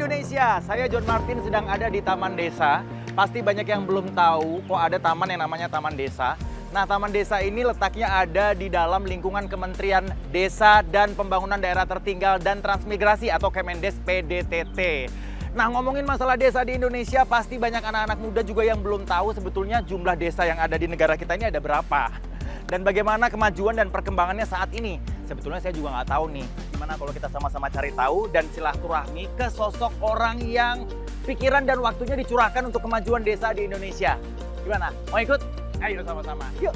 Indonesia, saya John Martin sedang ada di Taman Desa. Pasti banyak yang belum tahu kok ada taman yang namanya Taman Desa. Nah, Taman Desa ini letaknya ada di dalam lingkungan Kementerian Desa dan Pembangunan Daerah Tertinggal dan Transmigrasi atau Kemendes PDTT. Nah, ngomongin masalah desa di Indonesia, pasti banyak anak-anak muda juga yang belum tahu sebetulnya jumlah desa yang ada di negara kita ini ada berapa. Dan bagaimana kemajuan dan perkembangannya saat ini. Sebetulnya saya juga nggak tahu nih, gimana kalau kita sama-sama cari tahu dan silaturahmi ke sosok orang yang pikiran dan waktunya dicurahkan untuk kemajuan desa di Indonesia. Gimana? Mau ikut? Ayo sama-sama. Yuk!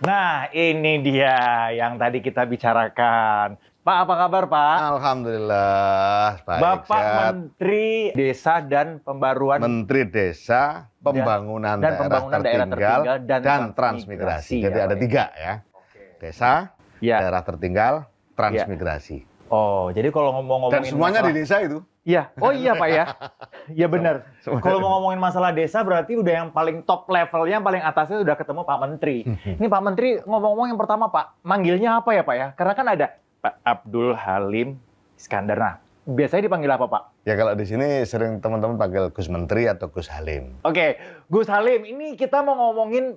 Nah, ini dia yang tadi kita bicarakan. Pak, apa kabar, Pak? Alhamdulillah, baik. Bapak sehat. Menteri Desa dan Pembaruan Menteri Desa, Pembangunan, Daerah Tertinggal dan Transmigrasi. Jadi ada 3 ya. Desa, Ya. daerah tertinggal, transmigrasi. Oh, jadi kalau ngomongin Dan semuanya masalah... di desa itu. Iya, oh iya Pak ya. Iya benar. Kalau mau ngomongin masalah desa berarti udah yang paling top levelnya, yang paling atasnya udah ketemu Pak Menteri. Ini Pak Menteri ngomong-ngomong yang pertama Pak, manggilnya apa ya Pak ya? Karena kan ada Pak Abdul Halim Iskandar. Nah, biasanya dipanggil apa Pak? Ya kalau di sini sering teman-teman panggil Gus Menteri atau Gus Halim. Oke, Gus Halim, ini kita mau ngomongin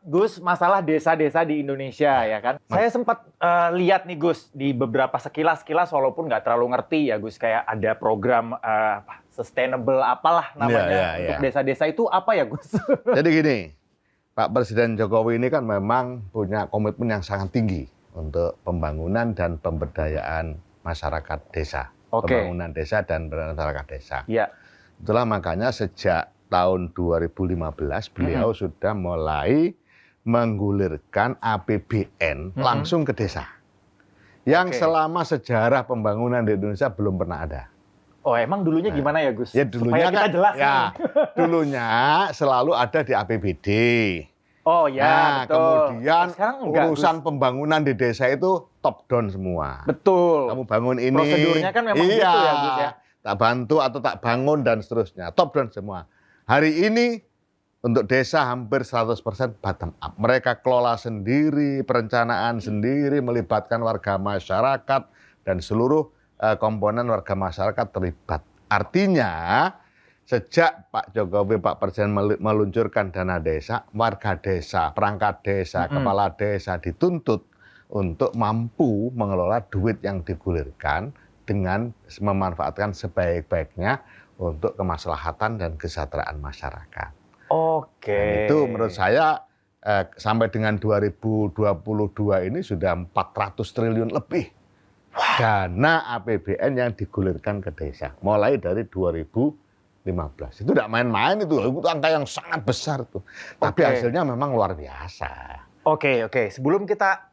Gus masalah desa-desa di Indonesia ya kan. Saya sempat lihat nih Gus di beberapa sekilas-sekilas walaupun nggak terlalu ngerti ya Gus, kayak ada program sustainable apalah namanya untuk desa-desa itu apa ya Gus? Jadi gini, Pak Presiden Jokowi ini kan memang punya komitmen yang sangat tinggi untuk pembangunan dan pemberdayaan masyarakat desa. Pembangunan desa dan masyarakat desa. Ya. Itulah makanya sejak tahun 2015 beliau sudah mulai menggulirkan APBN langsung ke desa. Yang selama sejarah pembangunan di Indonesia belum pernah ada. Oh, emang dulunya gimana ya Gus? Ya dulunya supaya kita jelas ya, dulunya selalu ada di APBD. Oh ya, nah, betul. Kemudian sekarang enggak, urusan Gus. Pembangunan di desa itu top down semua. Betul. Kamu bangun ini. Prosedurnya kan memang gitu ya Gus ya. Tak bantu atau tak bangun dan seterusnya. Top down semua. Hari ini untuk desa hampir 100% bottom up. Mereka kelola sendiri, perencanaan sendiri, melibatkan warga masyarakat dan seluruh komponen warga masyarakat terlibat. Artinya sejak Pak Jokowi, Pak Presiden meluncurkan dana desa, warga desa, perangkat desa, kepala desa dituntut untuk mampu mengelola duit yang digulirkan dengan memanfaatkan sebaik-baiknya untuk kemaslahatan dan kesejahteraan masyarakat. Oke. Dan itu menurut saya sampai dengan 2022 ini sudah 400 triliun lebih dana APBN yang digulirkan ke desa. Mulai dari 2015. Itu tidak main-main itu angka yang sangat besar tuh. Tapi hasilnya memang luar biasa. Oke. Sebelum kita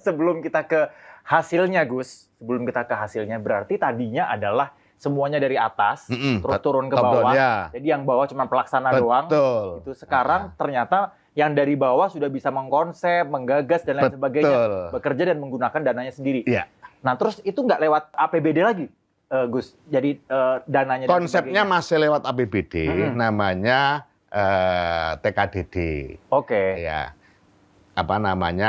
sebelum kita ke hasilnya Gus, berarti tadinya adalah semuanya dari atas, terus turun ke bawah. Jadi yang bawah cuma pelaksana doang. Itu sekarang ternyata yang dari bawah sudah bisa mengkonsep, menggagas dan lain sebagainya, bekerja dan menggunakan dananya sendiri. Iya. Nah terus itu nggak lewat APBD lagi, Gus. Jadi dananya. Konsepnya masih lewat APBD, namanya TKDD. Oke. Ya.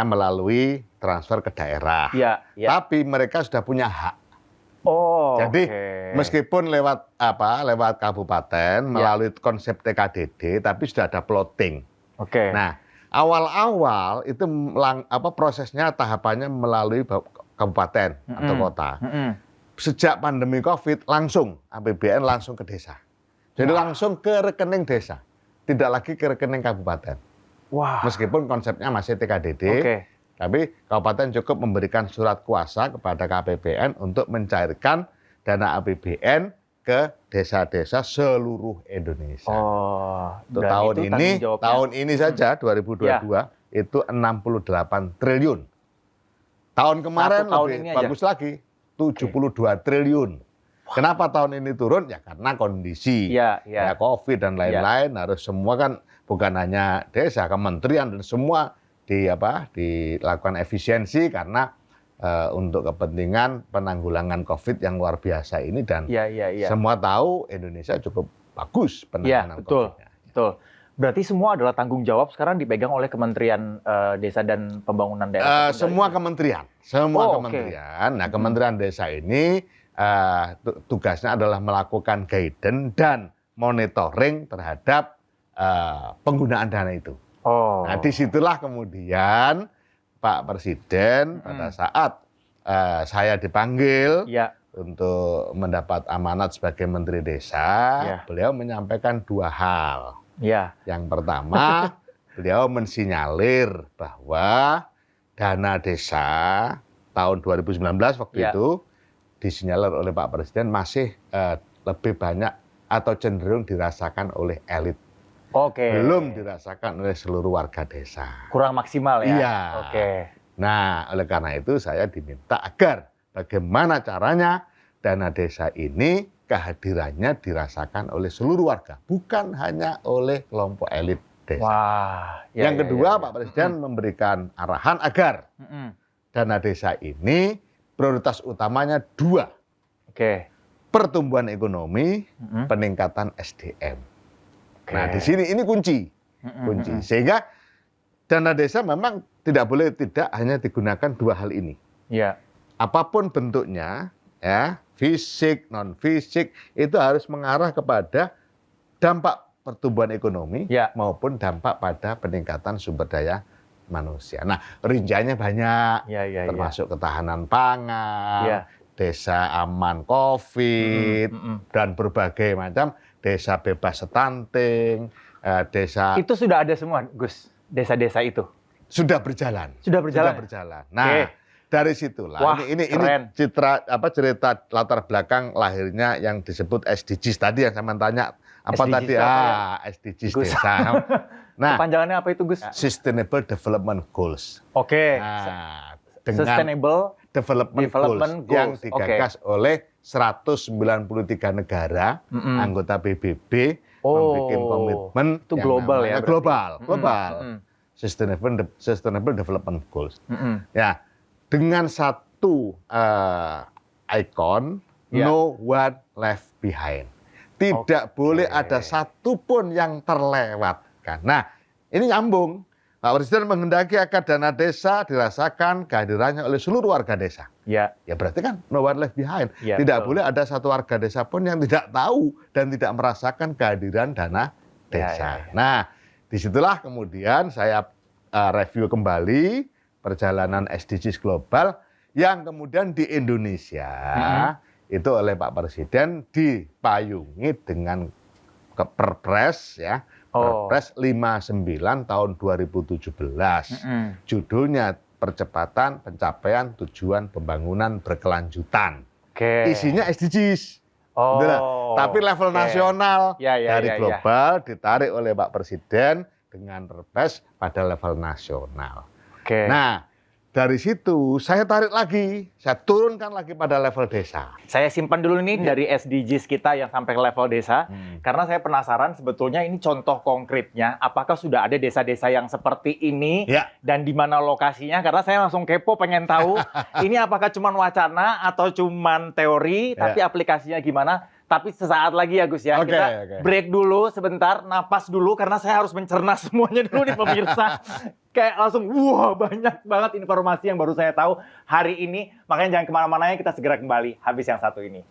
Melalui transfer ke daerah. Ya. Tapi mereka sudah punya hak. Jadi meskipun lewat kabupaten melalui konsep TKDD, tapi sudah ada plotting. Nah, awal-awal itu prosesnya tahapannya melalui kabupaten atau kota. Sejak pandemi Covid langsung APBN langsung ke desa. Jadi langsung ke rekening desa, tidak lagi ke rekening kabupaten. Meskipun konsepnya masih TKDD, tapi kabupaten cukup memberikan surat kuasa kepada KPPN untuk mencairkan dana APBN ke desa-desa seluruh Indonesia. Tahun ini saja 2022 itu 68 triliun. Tahun kemarin lebih bagus lagi, 72 triliun. Kenapa tahun ini turun? Ya karena kondisi, ya COVID dan lain-lain. Harus semua kan bukan hanya desa, kementerian dan semua dilakukan efisiensi karena untuk kepentingan penanggulangan COVID yang luar biasa ini dan semua tahu Indonesia cukup bagus penanganan COVID-nya. Betul. Berarti semua adalah tanggung jawab sekarang dipegang oleh Kementerian Desa dan Pembangunan Daerah. Semua kementerian. Kementerian. Nah, Kementerian Desa ini tugasnya adalah melakukan guidance dan monitoring terhadap penggunaan dana itu. Nah, disitulah kemudian Pak Presiden pada saat saya dipanggil untuk mendapat amanat sebagai Menteri Desa, beliau menyampaikan 2 hal. Yang pertama, beliau mensinyalir bahwa dana desa tahun 2019 waktu itu disinyalir oleh Pak Presiden masih lebih banyak atau cenderung dirasakan oleh elit. Belum dirasakan oleh seluruh warga desa. Kurang maksimal ya? Iya. Nah, oleh karena itu saya diminta agar bagaimana caranya dana desa ini kehadirannya dirasakan oleh seluruh warga, bukan hanya oleh kelompok elit desa. Yang kedua, Pak Presiden memberikan arahan agar dana desa ini prioritas utamanya 2. Pertumbuhan ekonomi, peningkatan SDM. Nah, di sini ini kunci. Sehingga dana desa memang tidak boleh tidak hanya digunakan 2 hal ini. Apapun bentuknya, fisik, non fisik, itu harus mengarah kepada dampak pertumbuhan ekonomi maupun dampak pada peningkatan sumber daya manusia. Nah, rinciannya banyak, termasuk ketahanan pangan, desa aman COVID, dan berbagai macam desa bebas stunting, desa. Itu sudah ada semua, Gus, desa-desa itu? Sudah berjalan. Nah, dari situlah ini cerita latar belakang lahirnya yang disebut SDGs tadi yang saya tanya SDGs desa. Nah, kepanjangannya apa itu, Gus? Sustainable Development Goals. Nah, dengan Sustainable Development Goals yang digagas oleh 193 negara anggota PBB membuat komitmen itu global ya? Global. Sustainable Development Goals. Dengan satu ikon, no one left behind. Tidak boleh ada satupun yang terlewatkan. Nah, ini nyambung. Pak Presiden menghendaki agar dana desa dirasakan kehadirannya oleh seluruh warga desa. Ya berarti kan no one left behind. Tidak boleh ada satu warga desa pun yang tidak tahu dan tidak merasakan kehadiran dana desa. Nah, disitulah kemudian saya review kembali perjalanan SDGs global yang kemudian di Indonesia itu oleh Pak Presiden dipayungi dengan Perpres Perpres 59 tahun 2017. Judulnya Percepatan Pencapaian Tujuan Pembangunan Berkelanjutan. Isinya SDGs. Tapi level nasional dari global ditarik oleh Pak Presiden dengan Perpres pada level nasional. Nah, dari situ saya tarik lagi, saya turunkan lagi pada level desa. Saya simpan dulu nih dari SDGs kita yang sampai ke level desa, karena saya penasaran sebetulnya ini contoh konkretnya, apakah sudah ada desa-desa yang seperti ini dan di mana lokasinya? Karena saya langsung kepo pengen tahu, ini apakah cuma wacana atau cuma teori, tapi aplikasinya gimana? Tapi sesaat lagi ya Gus ya, kita break dulu sebentar, napas dulu karena saya harus mencerna semuanya dulu nih pemirsa. Kayak langsung, wah banyak banget informasi yang baru saya tahu hari ini. Makanya jangan kemana-mana ya, kita segera kembali habis yang satu ini.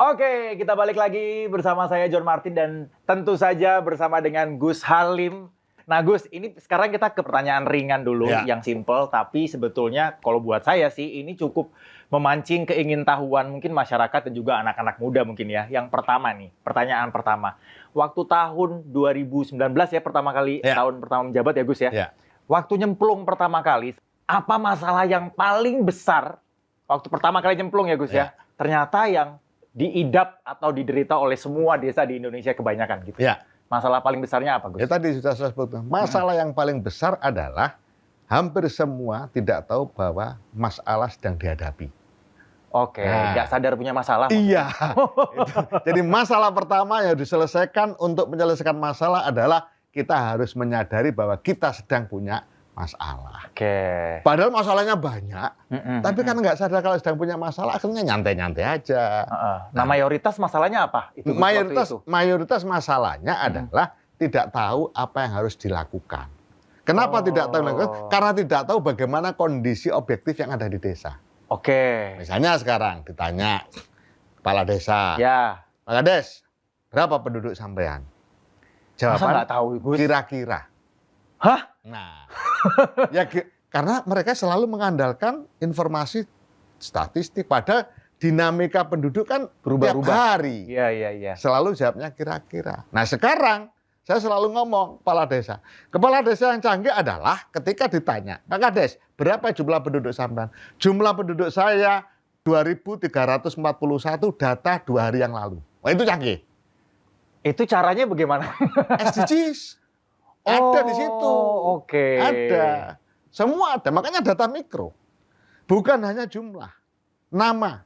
Oke, kita balik lagi bersama saya John Martin dan tentu saja bersama dengan Gus Halim. Nah Gus, ini sekarang kita ke pertanyaan ringan dulu yang simple, tapi sebetulnya kalau buat saya sih ini cukup memancing keingintahuan mungkin masyarakat dan juga anak-anak muda mungkin ya. Yang pertama nih, pertanyaan pertama. Waktu tahun 2019 ya pertama kali, tahun pertama menjabat ya Gus ya. Waktu nyemplung pertama kali, apa masalah yang paling besar waktu pertama kali nyemplung ya Gus ya? Ternyata yang diidap atau diderita oleh semua desa di Indonesia kebanyakan gitu. Masalah paling besarnya apa, Gus? Ya tadi sudah saya sebutkan. Masalah yang paling besar adalah hampir semua tidak tahu bahwa masalah sedang dihadapi. Oke, nggak sadar punya masalah. Iya. Jadi masalah pertama yang diselesaikan untuk menyelesaikan masalah adalah kita harus menyadari bahwa kita sedang punya masalah. Oke. Padahal masalahnya banyak, tapi kan nggak sadar kalau sedang punya masalah, akhirnya nyantai-nyantai aja. Nah, mayoritas masalahnya apa? Mayoritas masalahnya adalah tidak tahu apa yang harus dilakukan. Kenapa tidak tahu? Karena tidak tahu bagaimana kondisi objektif yang ada di desa. Oke. Misalnya sekarang ditanya kepala desa, ya, Pak Kades, berapa penduduk sampean? Jawaban nggak tahu, Gus? Kira-kira. Hah? Nah, ya karena mereka selalu mengandalkan informasi statistik, padahal dinamika penduduk kan berubah-ubah tiap hari. Iya. Selalu jawabnya kira-kira. Nah sekarang saya selalu ngomong kepala desa. Kepala desa yang canggih adalah ketika ditanya, Pak Kades, berapa jumlah penduduk sampean? Jumlah penduduk saya 2.341 data 2 hari yang lalu. Wah itu canggih. Itu caranya bagaimana? SDGs. Ada di situ. Oke. Ada. Semua ada. Makanya data mikro. Bukan hanya jumlah. Nama.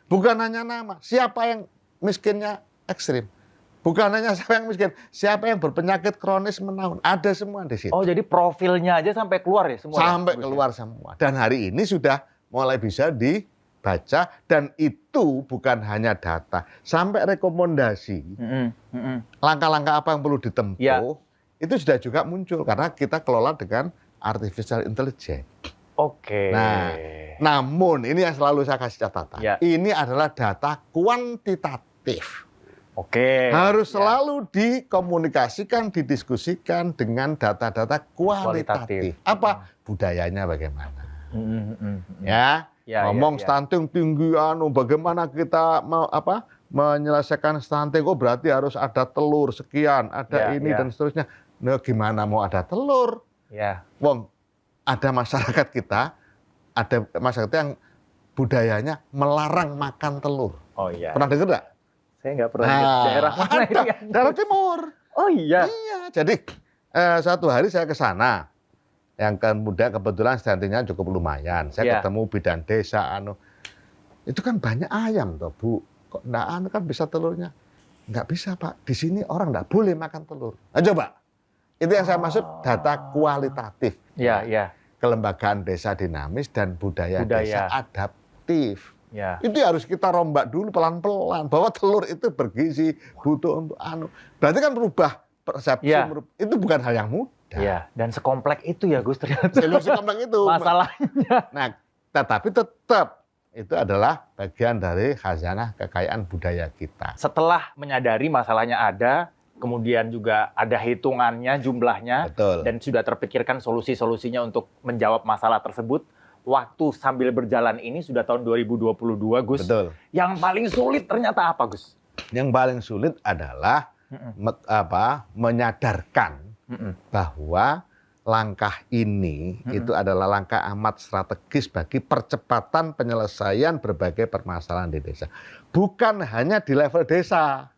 Bukan hanya nama. Siapa yang miskinnya ekstrim. Bukan hanya siapa yang miskin. Siapa yang berpenyakit kronis menahun. Ada semua di situ. Oh, jadi profilnya aja sampai keluar ya semua? Sampai keluar semua. Dan hari ini sudah mulai bisa dibaca. Dan itu bukan hanya data. Sampai rekomendasi. Langkah-langkah apa yang perlu ditempuh. Ya. Itu sudah juga muncul karena kita kelola dengan artificial intelligence. Oke. Nah, namun ini yang selalu saya kasih catatan. Ya. Ini adalah data kuantitatif. Oke. Harus selalu dikomunikasikan, didiskusikan dengan data-data kualitatif. Apa budayanya bagaimana? Ngomong stunting tinggi, bagaimana kita menyelesaikan stunting? Oh berarti harus ada telur sekian, ada ini dan seterusnya. Nah, gimana mau ada telur? Wong, ada masyarakat kita yang budayanya melarang makan telur. Oh iya. Pernah dengar nggak? Saya nggak pernah dengar. Daerah mana itu ya? Daerah Timur. Oh iya. Iya. Jadi suatu hari saya ke sana. Yang kebetulan stuntingnya cukup lumayan. Saya ketemu bidan desa. Itu kan banyak ayam toh Bu. Kok nggak kan bisa telurnya? Nggak bisa Pak. Di sini orang nggak boleh makan telur. Nah, coba. Itu yang saya maksud data kualitatif. Iya. Kelembagaan desa dinamis dan budaya desa adaptif. Itu harus kita rombak dulu pelan-pelan. Bahwa telur itu bergizi, butuh untuk Berarti kan merubah persepsi. Itu bukan hal yang mudah. Iya. Dan sekompleks itu ya Gus ternyata. Sekompleks itu. Masalahnya. Nah, tetapi tetap itu adalah bagian dari khazanah kekayaan budaya kita. Setelah menyadari masalahnya ada, kemudian juga ada hitungannya, jumlahnya, dan sudah terpikirkan solusi-solusinya untuk menjawab masalah tersebut, waktu sambil berjalan ini sudah tahun 2022, Gus. Betul. Yang paling sulit ternyata apa, Gus? Yang paling sulit adalah menyadarkan bahwa langkah ini itu adalah langkah amat strategis bagi percepatan penyelesaian berbagai permasalahan di desa. Bukan hanya di level desa,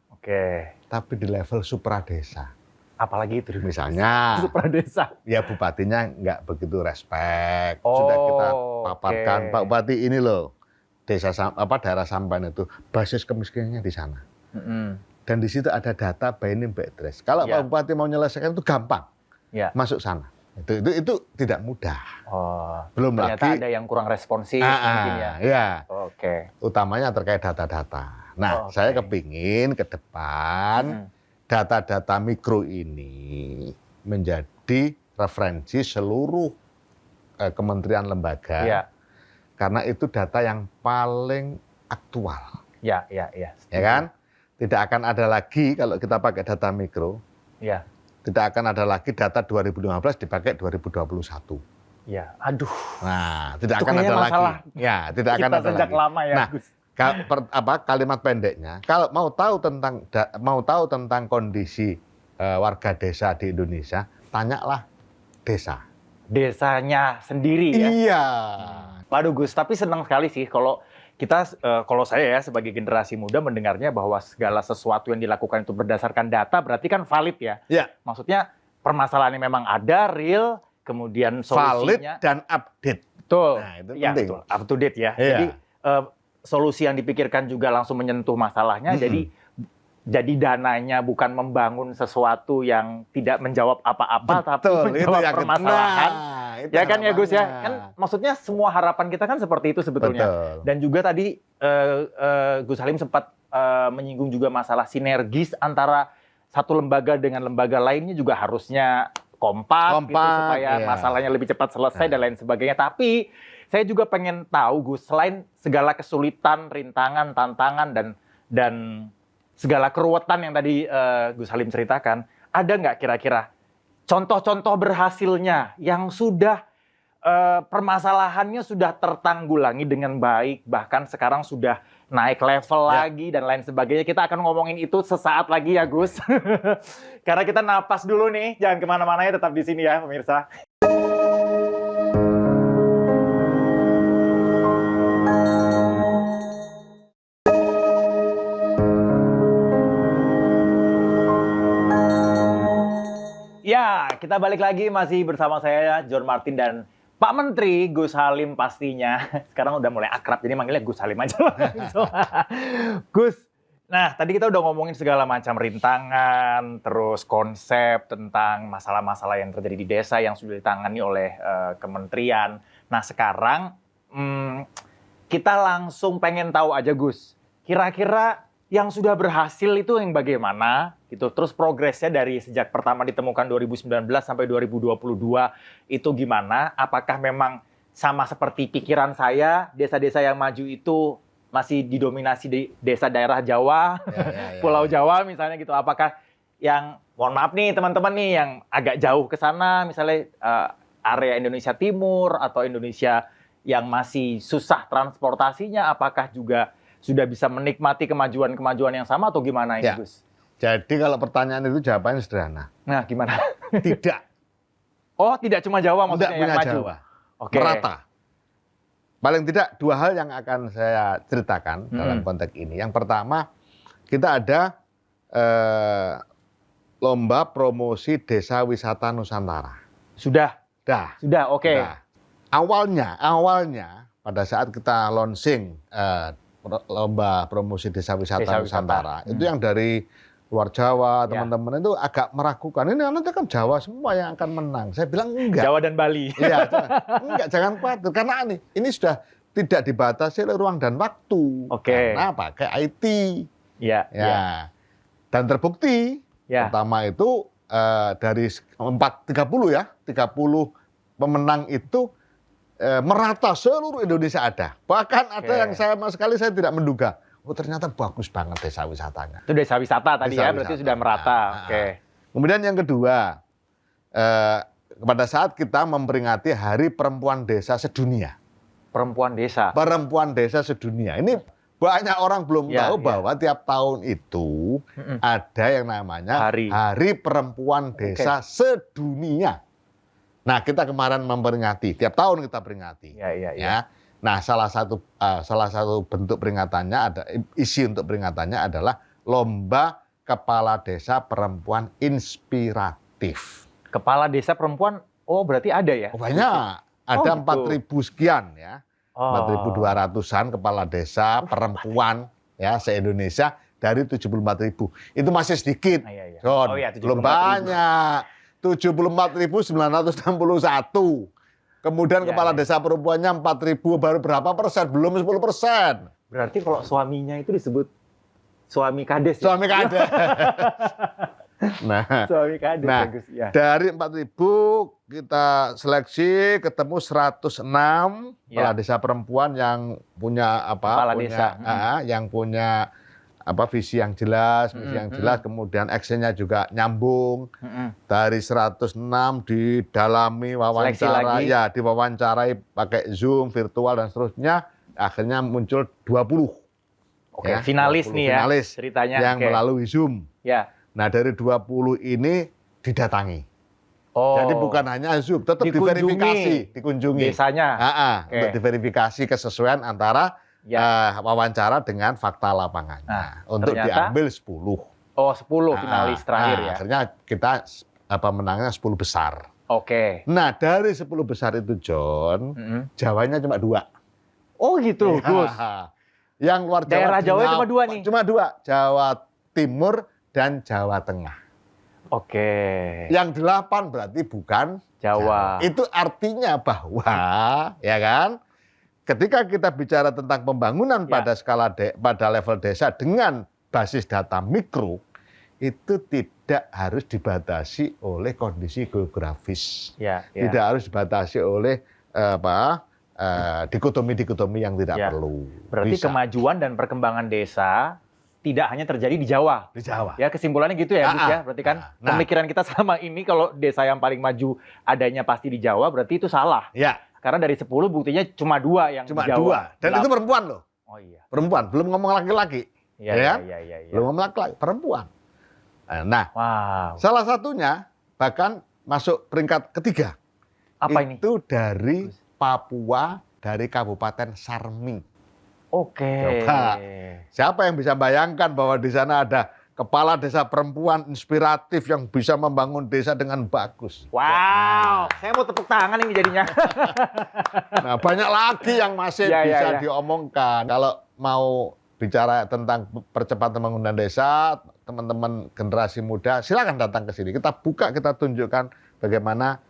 tapi di level supradesa. Apalagi itu? Misalnya, supradesa. Ya bupatinya nggak begitu respect. Sudah kita paparkan, Pak Bupati ini loh, daerah sampan itu basis kemiskinannya di sana. Dan di situ ada data by name by address. Kalau Pak Bupati mau menyelesaikan itu gampang, masuk sana. Itu tidak mudah. Belum ternyata lagi ada yang kurang responsif mungkin ya. Ya. Utamanya terkait data-data. Nah, saya kepingin ke depan data-data mikro ini menjadi referensi seluruh kementerian lembaga. Karena itu data yang paling aktual. Ya kan? Tidak akan ada lagi kalau kita pakai data mikro. Tidak akan ada lagi data 2015 dipakai 2021. Aduh. Nah, tidak akan ada lagi. Tidak akan ada lagi. Lama ya, nah, Gus. Kalimat pendeknya, kalau mau tahu tentang kondisi warga desa di Indonesia, tanyalah desa. Desanya sendiri ya. Iya. Waduh Gus, tapi senang sekali sih kalau kalau saya ya sebagai generasi muda mendengarnya bahwa segala sesuatu yang dilakukan itu berdasarkan data berarti kan valid ya. Maksudnya permasalahannya memang ada, real, kemudian solusinya valid dan update. Betul. Nah, itu penting. Betul. Up to date ya. Jadi solusi yang dipikirkan juga langsung menyentuh masalahnya. Jadi dananya bukan membangun sesuatu yang tidak menjawab apa-apa, tapi menjawab permasalahan. Ya kan ya Gus ya? Kan maksudnya semua harapan kita kan seperti itu sebetulnya. Betul. Dan juga tadi Gus Halim sempat menyinggung juga masalah sinergis antara satu lembaga dengan lembaga lainnya juga harusnya kompak gitu, supaya masalahnya lebih cepat selesai dan lain sebagainya. Tapi saya juga pengen tahu Gus, selain segala kesulitan, rintangan, tantangan dan segala keruwetan yang tadi Gus Halim ceritakan, ada nggak kira-kira contoh-contoh berhasilnya yang sudah permasalahannya sudah tertanggulangi dengan baik, bahkan sekarang sudah naik level lagi dan lain sebagainya. Kita akan ngomongin itu sesaat lagi ya Gus. Karena kita napas dulu nih, jangan kemana-mana ya, tetap di sini ya pemirsa. Ya, kita balik lagi masih bersama saya John Martin dan Pak Menteri Gus Halim pastinya. Sekarang udah mulai akrab, jadi manggilnya Gus Halim aja lah. Gus, nah tadi kita udah ngomongin segala macam rintangan, terus konsep tentang masalah-masalah yang terjadi di desa yang sudah ditangani oleh kementerian. Nah sekarang kita langsung pengen tahu aja Gus, kira-kira yang sudah berhasil itu yang bagaimana gitu, terus progresnya dari sejak pertama ditemukan 2019 sampai 2022 itu gimana? Apakah memang sama seperti pikiran saya, desa-desa yang maju itu masih didominasi di desa daerah Jawa, Pulau Jawa misalnya gitu? Apakah yang, mohon maaf nih teman-teman nih, yang agak jauh ke sana, misalnya area Indonesia Timur atau Indonesia yang masih susah transportasinya, apakah juga sudah bisa menikmati kemajuan-kemajuan yang sama atau gimana ini, Gus? Jadi kalau pertanyaan itu jawabannya sederhana. Nah, gimana? Tidak. Oh, tidak cuma Jawa maksudnya yang maju? Jawa. Oke. Merata. Paling tidak dua hal yang akan saya ceritakan dalam konteks ini. Yang pertama, kita ada lomba promosi desa wisata Nusantara. Sudah? Sudah, oke. Awalnya pada saat kita launching lomba promosi desa wisata Nusantara, itu yang dari luar Jawa, teman-teman itu agak meragukan. Ini nanti kan Jawa semua yang akan menang. Saya bilang enggak. Jawa dan Bali. Iya, enggak, jangan khawatir. Karena ini sudah tidak dibatasi oleh ruang dan waktu. Karena pakai IT. Ya. Dan terbukti, pertama itu dari 30 pemenang itu merata seluruh Indonesia ada. Bahkan ada yang sama sekali saya tidak menduga. Oh ternyata bagus banget desa wisatanya. Itu desa wisata tadi ya, berarti sudah merata. Kemudian yang kedua, pada saat kita memperingati Hari Perempuan Desa Sedunia. Perempuan desa? Perempuan Desa Sedunia. Ini banyak orang belum tahu bahwa tiap tahun itu ada yang namanya Hari Perempuan Desa Sedunia. Nah, kita kemarin memperingati, tiap tahun kita peringati. Ya. Nah, salah satu bentuk peringatannya isi untuk peringatannya adalah lomba kepala desa perempuan inspiratif. Kepala desa perempuan, berarti ada ya? Banyak, ada 4.000 sekian ya. 4.200-an kepala desa perempuan ya se-Indonesia dari 74.000. Itu masih sedikit. John, belum banyak. 74.961. Kemudian kepala desa perempuannya 4.000, baru berapa persen? Belum 10%. Berarti kalau suaminya itu disebut suami kades. Suami kades. Suami kades. Bagus, ya. Dari 4.000 kita seleksi ketemu 106 kepala desa perempuan yang punya yang punya visi yang jelas, kemudian actionnya juga nyambung. Dari 106 didalami wawancara, diwawancarai pakai Zoom, virtual dan seterusnya, akhirnya muncul 20. Finalis 20 nih finalis ceritanya. Yang melalui Zoom. Nah, dari 20 ini didatangi. Jadi bukan hanya Zoom, tetap dikunjungi desanya. Untuk diverifikasi kesesuaian antara wawancara dengan fakta lapangan. Untuk diambil 10. 10 finalis terakhir ya. Akhirnya kita menangnya 10 besar. Nah, dari 10 besar itu John, Jawanya cuma 2. Oh gitu, Gus. Yang luar Jawa. Daerah Jawa cuma 2 nih? Cuma 2, Jawa Timur dan Jawa Tengah. Oke. Yang 8 berarti bukan Jawa. Itu artinya bahwa, ya kan, ketika kita bicara tentang pembangunan pada skala pada level desa dengan basis data mikro, itu tidak harus dibatasi oleh kondisi geografis, tidak harus dibatasi oleh dikotomi-dikotomi yang tidak perlu. Berarti kemajuan dan perkembangan desa tidak hanya terjadi di Jawa. Di Jawa. Ya, kesimpulannya gitu ya, Gus ya. Berarti kan pemikiran kita selama ini kalau desa yang paling maju adanya pasti di Jawa, berarti itu salah. Ya. Karena dari 10 buktinya cuma 2 yang cuma di Jawa. 2. Dan itu perempuan loh. Oh iya. Perempuan, belum ngomong laki-laki. Iya. Belum ngomong laki-laki, perempuan. Nah, wow. Salah satunya bahkan masuk peringkat ketiga. Apa ini? Itu dari Papua, dari Kabupaten Sarmi. Oke. Coba, siapa yang bisa bayangkan bahwa di sana ada kepala desa perempuan inspiratif yang bisa membangun desa dengan bagus? Wow, saya mau tepuk tangan ini jadinya. Nah, banyak lagi yang masih bisa diomongkan. Kalau mau bicara tentang percepatan pembangunan desa, teman-teman generasi muda, silakan datang ke sini. Kita buka, kita tunjukkan bagaimana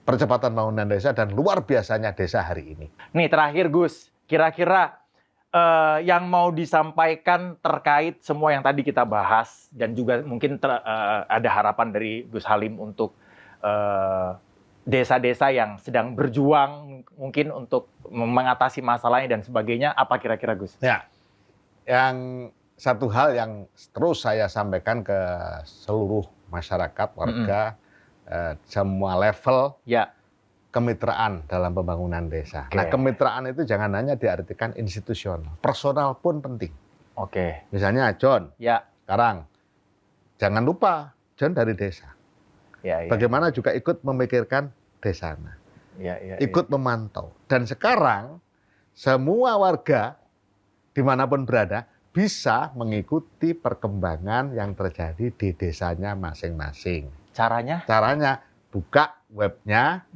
percepatan pembangunan desa dan luar biasanya desa hari ini. Nih terakhir Gus, kira-kira yang mau disampaikan terkait semua yang tadi kita bahas dan juga mungkin ada harapan dari Gus Halim untuk desa-desa yang sedang berjuang mungkin untuk mengatasi masalahnya dan sebagainya, apa kira-kira Gus? Ya, yang satu hal yang terus saya sampaikan ke seluruh masyarakat, warga, semua level, kemitraan dalam pembangunan desa. Nah, kemitraan itu jangan hanya diartikan institusional, personal pun penting. Misalnya John, sekarang jangan lupa John dari desa. Bagaimana juga ikut memikirkan desanya, ikut memantau. Dan sekarang semua warga dimanapun berada bisa mengikuti perkembangan yang terjadi di desanya masing-masing. Caranya? Caranya buka webnya,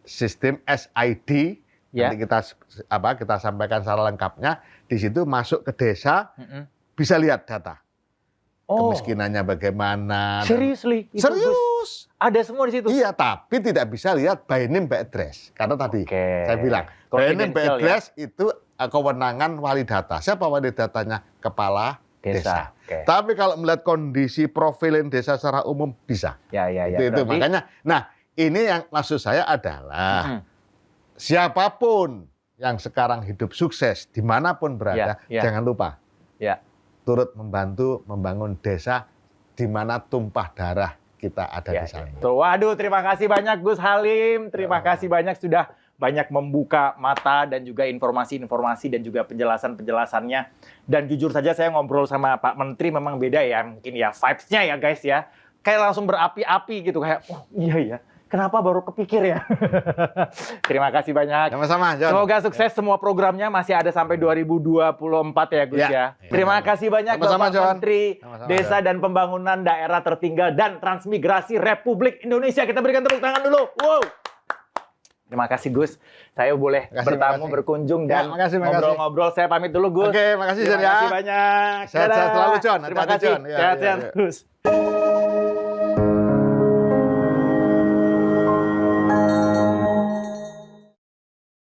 sistem SID. Nanti kita sampaikan secara lengkapnya. Di situ masuk ke desa, bisa lihat data. Kemiskinannya bagaimana. Seriously? Serius. Ada semua di situ? Iya, tapi tidak bisa lihat by name, by address. Karena tadi saya bilang, by name, by address itu kewenangan wali data. Siapa wali datanya? Kepala desa. Tapi kalau melihat kondisi profilin desa secara umum, bisa. Itu makanya. Nah, ini yang maksud saya adalah siapapun yang sekarang hidup sukses, dimanapun berada, jangan lupa. Turut membantu membangun desa di mana tumpah darah kita ada di sana. Waduh, terima kasih banyak Gus Halim. Terima kasih banyak sudah banyak membuka mata dan juga informasi-informasi dan juga penjelasan-penjelasannya. Dan jujur saja saya ngobrol sama Pak Menteri memang beda ya. Mungkin ya vibes-nya ya guys ya. Kayak langsung berapi-api gitu. Kayak, oh iya ya. Kenapa baru kepikir ya? Terima kasih banyak. Sama-sama, John. Semoga sukses semua programnya, masih ada sampai 2024 ya Gus ya. Terima kasih banyak Bapak Menteri Desa dan Pembangunan Daerah Tertinggal dan Transmigrasi Republik Indonesia. Kita berikan tepuk tangan dulu. Wow. Terima kasih Gus. Saya boleh bertamu, berkunjung dan ngobrol-ngobrol. Saya pamit dulu Gus. Oke, makasih John ya. Terima kasih banyak. Sehat-sehat selalu John. Terima kasih. Sehat-sehat Gus.